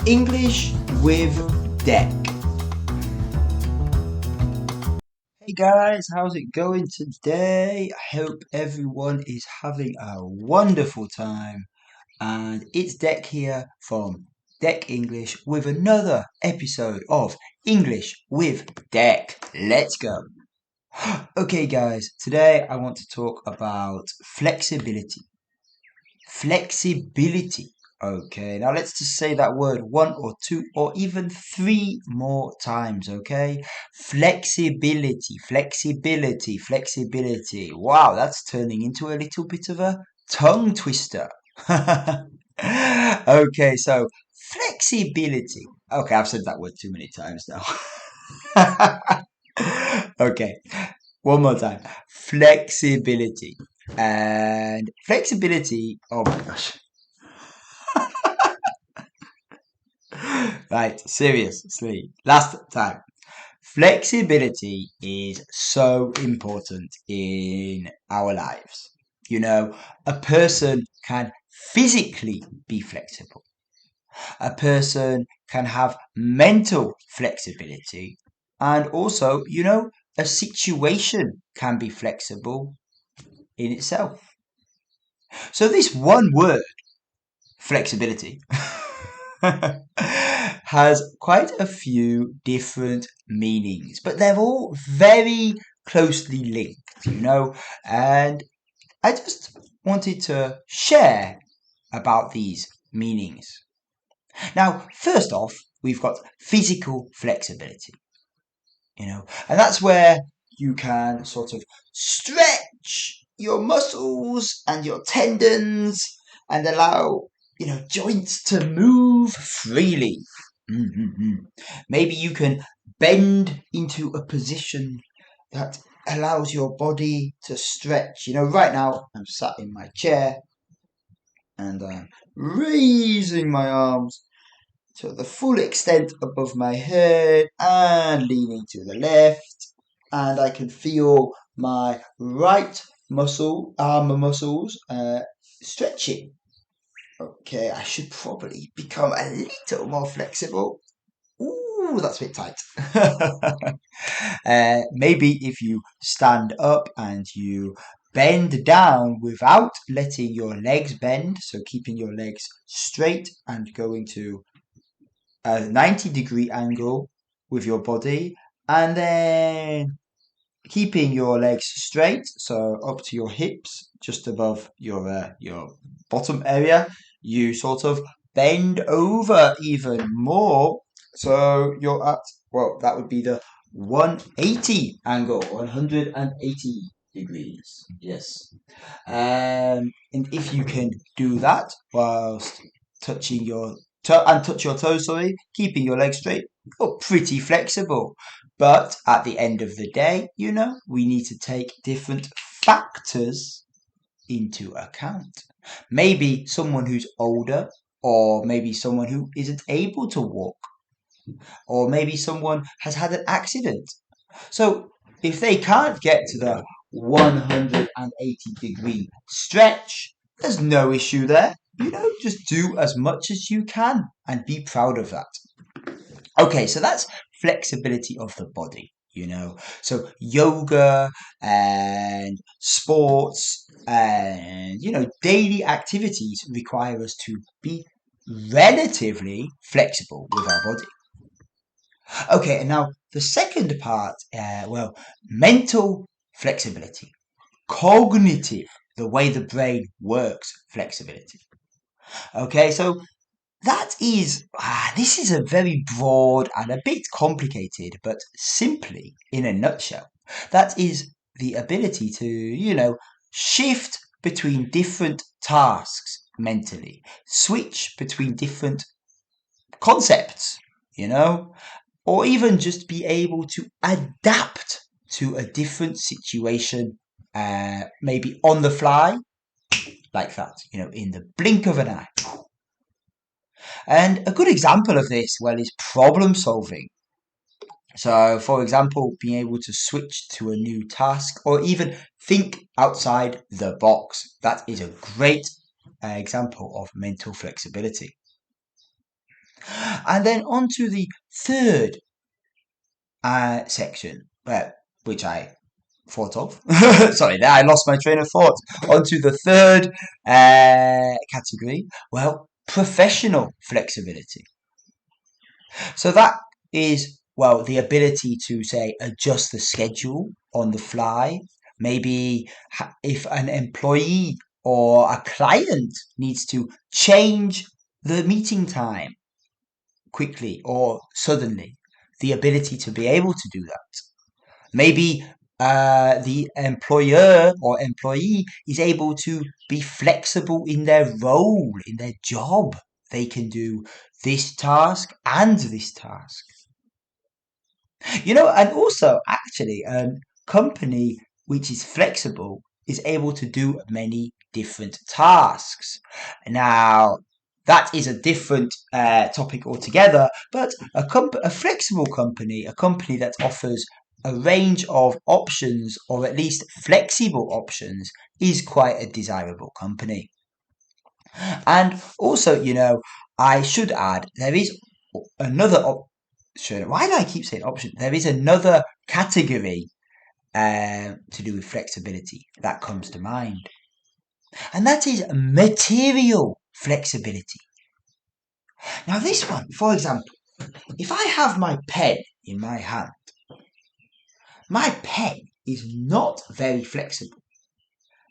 English with Deck. Hey guys, how's it going today? I hope everyone is having a wonderful time. And it's Deck here from Deck English with another episode of English with Deck. Let's go. Okay, guys, today I want to talk about flexibility. Flexibility. Okay, now let's just say that word one or two or even three more times, okay? Flexibility, flexibility, flexibility. Wow, that's turning into a little bit of a tongue twister. Okay, so flexibility. Okay, I've said that word too many times now. Okay, one more time. Flexibility. And flexibility, oh my gosh. Right, seriously. Last time. Flexibility is so important in our lives. You know, a person can physically be flexible. A person can have mental flexibility. And also, a situation can be flexible in itself. So, this one word, flexibility, has quite a few different meanings, but they're all very closely linked. And I just wanted to share about these meanings. Now, first off, we've got physical flexibility, and that's where you can sort of stretch your muscles and your tendons and allow joints to move freely. Maybe you can bend into a position that allows your body to stretch. Right now I'm sat in my chair and I'm raising my arms to the full extent above my head and leaning to the left, and I can feel my right arm muscles stretching. Okay, I should probably become a little more flexible. Ooh, that's a bit tight. Maybe if you stand up and you bend down without letting your legs bend, so keeping your legs straight and going to a 90-degree angle with your body, and then keeping your legs straight, so up to your hips, just above your bottom area. You sort of bend over even more, so you're at, well, that would be the 180 angle, 180 degrees. Yes. And if you can do that whilst touching your touch your toes, sorry, keeping your legs straight, you're pretty flexible. But at the end of the day, we need to take different factors into account. Maybe someone who's older, or maybe someone who isn't able to walk, or maybe someone has had an accident. So if they can't get to the 180-degree stretch, there's no issue there. Just do as much as you can and be proud of that. Okay, so that's flexibility of the body. So yoga and sports and, daily activities require us to be relatively flexible with our body. Okay, and now the second part, mental flexibility, cognitive, the way the brain works flexibility. Okay, so this is a very broad and a bit complicated, but simply, in a nutshell, that is the ability to, shift between different tasks mentally, switch between different concepts, or even just be able to adapt to a different situation, maybe on the fly, like that, in the blink of an eye. And a good example of this, well, is problem solving. So, for example, being able to switch to a new task or even think outside the box. That is a great example of mental flexibility. And then on to the third section, which I thought of. Sorry, there I lost my train of thought. On to the third category. Well, professional flexibility. So that is, well, the ability to, say, adjust the schedule on the fly. Maybe if an employee or a client needs to change the meeting time quickly or suddenly, the ability to be able to do that. Maybe the employer or employee is able to be flexible in their role, in their job. They can do this task and this task. And also, actually, a company which is flexible is able to do many different tasks. Now, that is a different topic altogether, but a flexible company, a company that offers a range of options, or at least flexible options, is quite a desirable company. And also, I should add, there is another option. Why do I keep saying option? There is another category to do with flexibility that comes to mind. And that is material flexibility. Now, this one, for example, if I have my pen in my hand, my pen is not very flexible.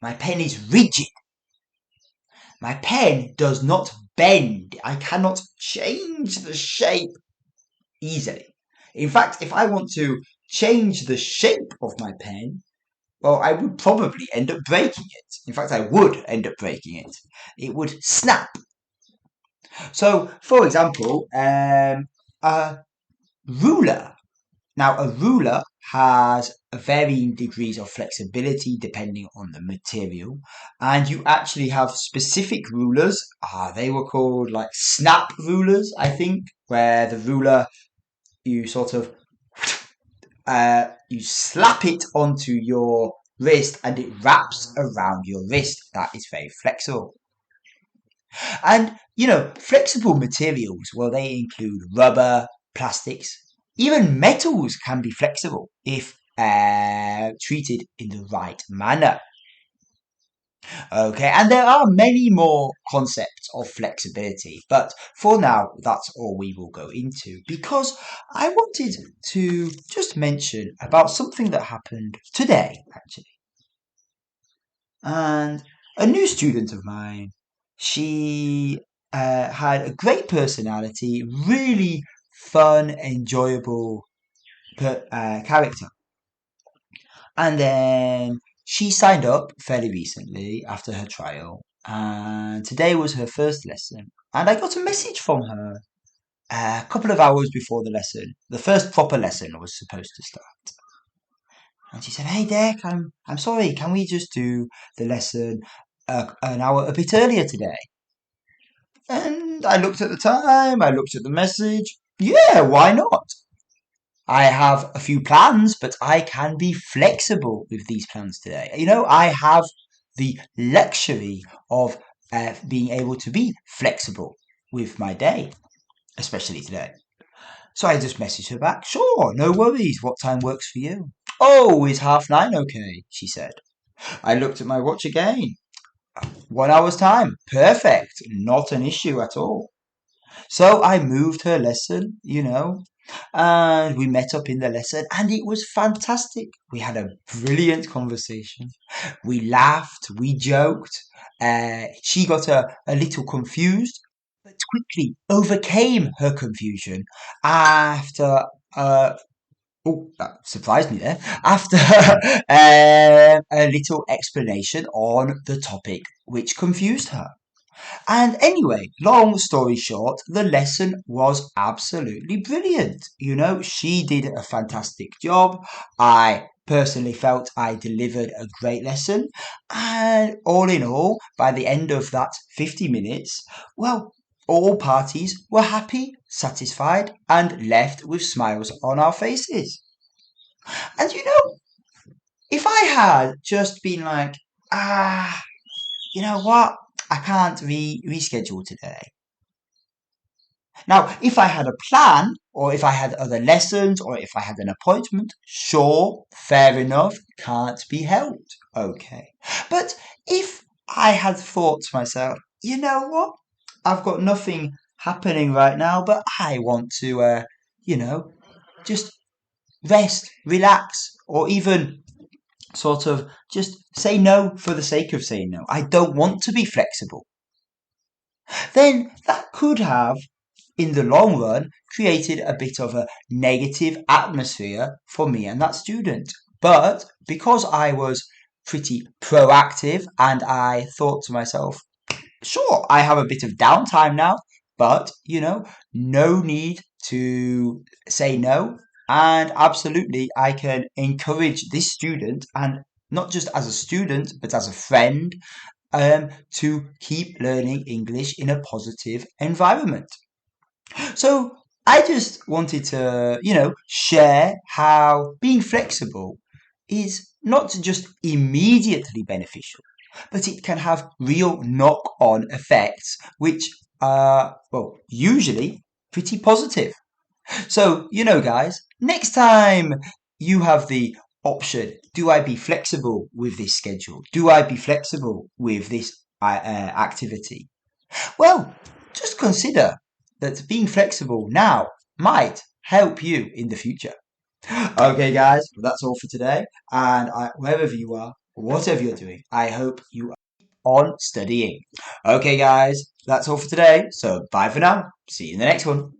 My pen is rigid. My pen does not bend. I cannot change the shape easily. In fact, if I want to change the shape of my pen, well, I would probably end up breaking it. In fact, I would end up breaking it. It would snap. So, for example, a ruler. Now, a ruler has varying degrees of flexibility depending on the material, and you actually have specific rulers. They were called like snap rulers, I think, where the ruler, you sort of you slap it onto your wrist and it wraps around your wrist. That is very flexible. And, flexible materials, well, they include rubber, plastics, even metals can be flexible if treated in the right manner. Okay, and there are many more concepts of flexibility, but for now, that's all we will go into, because I wanted to just mention about something that happened today, actually. And a new student of mine, she had a great personality, really fun, enjoyable character. And then she signed up fairly recently after her trial, and today was her first lesson. And I got a message from her a couple of hours before the lesson. The first proper lesson was supposed to start. And she said, "Hey, Dec, I'm sorry. Can we just do the lesson an hour a bit earlier today?" And I looked at the time. I looked at the message. Yeah, why not? I have a few plans, but I can be flexible with these plans today. I have the luxury of being able to be flexible with my day, especially today. So I just messaged her back, "Sure, no worries. What time works for you?" "Oh, is 9:30 okay?" she said. I looked at my watch again. 1 hour's time. Perfect. Not an issue at all. So I moved her lesson, and we met up in the lesson, and it was fantastic. We had a brilliant conversation. We laughed, we joked. She got a little confused, but quickly overcame her confusion after. Oh, that surprised me there. After a little explanation on the topic which confused her. And anyway, long story short, the lesson was absolutely brilliant. She did a fantastic job. I personally felt I delivered a great lesson. And all in all, by the end of that 50 minutes, well, all parties were happy, satisfied, and left with smiles on our faces. And if I had just been like, you know what? I can't reschedule today. Now, if I had a plan, or if I had other lessons, or if I had an appointment, sure, fair enough, can't be helped. Okay. But if I had thought to myself, you know what? I've got nothing happening right now, but I want to, just rest, relax, or even sort of just say no for the sake of saying no. I don't want to be flexible. Then that could have, in the long run, created a bit of a negative atmosphere for me and that student. But because I was pretty proactive and I thought to myself, sure, I have a bit of downtime now, but no need to say no. And absolutely, I can encourage this student, and not just as a student, but as a friend, to keep learning English in a positive environment. So I just wanted to, share how being flexible is not just immediately beneficial, but it can have real knock-on effects, which are, well, usually pretty positive. So, guys, next time you have the option, do I be flexible with this schedule? Do I be flexible with this activity? Well, just consider that being flexible now might help you in the future. Okay, guys, well, that's all for today. And wherever you are, whatever you're doing, I hope you are on studying. Okay, guys, that's all for today. So bye for now. See you in the next one.